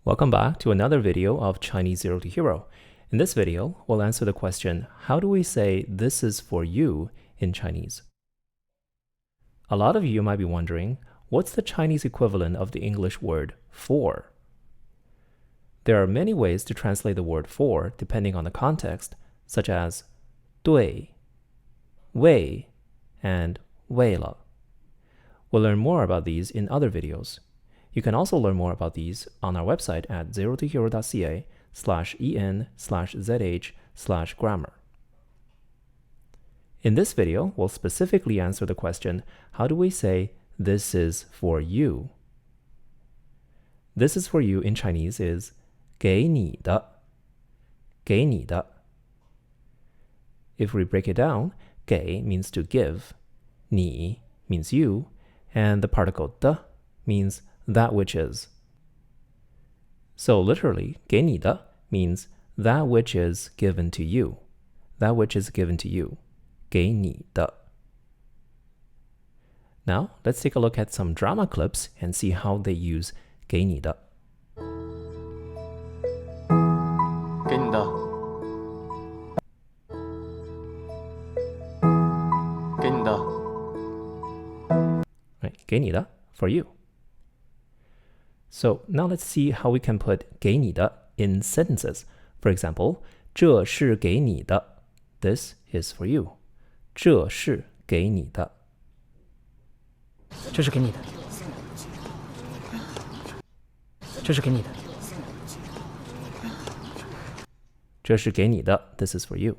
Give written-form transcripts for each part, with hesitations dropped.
Welcome back to another video of Chinese Zero to Hero. In this video, we'll answer the question, how do we say this is for you in Chinese? A lot of you might be wondering, what's the Chinese equivalent of the English word for? There are many ways to translate the word for depending on the context, such as 对, 为, and 为了. We'll learn more about these in other videos. You can also learn more about these on our website at zerotohero.ca/en/zh/grammar. In this video, we'll specifically answer the question, how do we say this is for you? This is for you in Chinese is 给你的, 给你的. If we break it down, 给 means to give, 你 means you, and the particle 的 means that which is. So literally, 给你的 means that which is given to you. That which is given to you. 给你的. Now, let's take a look at some drama clips and see how they use 给你的. 给你的，给你的。 Right, 给你的 for you. So now let's see how we can put 给你的 in sentences. For example, 这是给你的. This is for you. 这是给你的. 这是给你的，这是给你的，这是给你的. This is for you.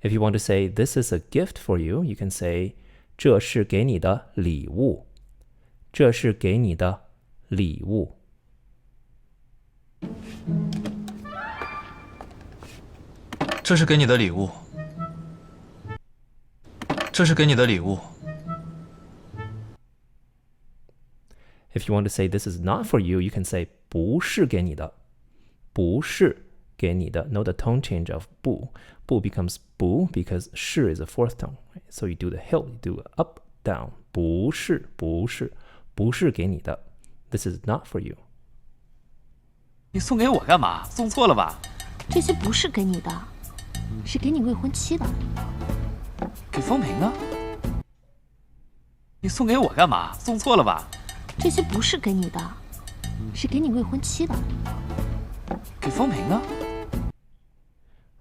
If you want to say this is a gift for you, you can say 这是给你的礼物. 这是给你的礼物. 这是给你的礼物，这是给你的礼物。 If you want to say this is not for you, you can say 不是给你的. 不是给你的. Note the tone change of 不. 不 becomes 不 because 是 is a fourth tone. Right? So you do the hill, you do up, down. 不是给你的. This is not for you. 你送给我干嘛？送错了吧？这些不是给你的，是给你未婚妻的。给风平呢？你送给我干嘛？送错了吧？这些不是给你的，是给你未婚妻的。给风平呢？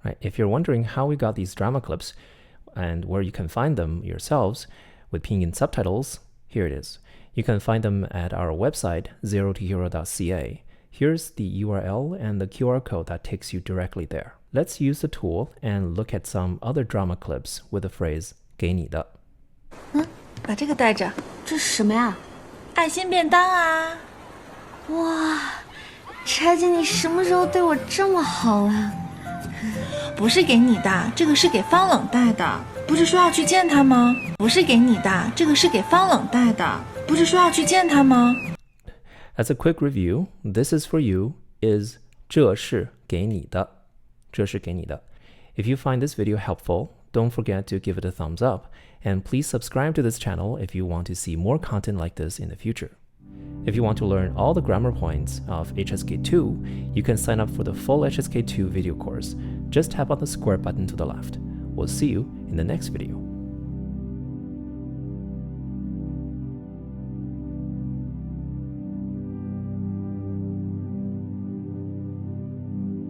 Right? If you're wondering how we got these drama clips and where you can find them yourselves with pinyin subtitles, here it is. You can find them at our website, zerotohero.ca. Here's the URL and the QR code that takes you directly there. Let's use the tool and look at some other drama clips with the phrase 给你的. 把这个带着，这是什么呀？爱心便当啊！哇，柴姐，你什么时候对我这么好了？不是给你的，这个是给方冷带的。不是说要去见他吗？不是给你的，这个是给方冷带的。不是说要去见他吗？ As a quick review, this is for you is 这是给你的. 这是给你的. If you find this video helpful, don't forget to give it a thumbs up, and please subscribe to this channel if you want to see more content like this in the future. If you want to learn all the grammar points of HSK2, you can sign up for the full HSK2 video course. Just tap on the square button to the left. We'll see you in the next video.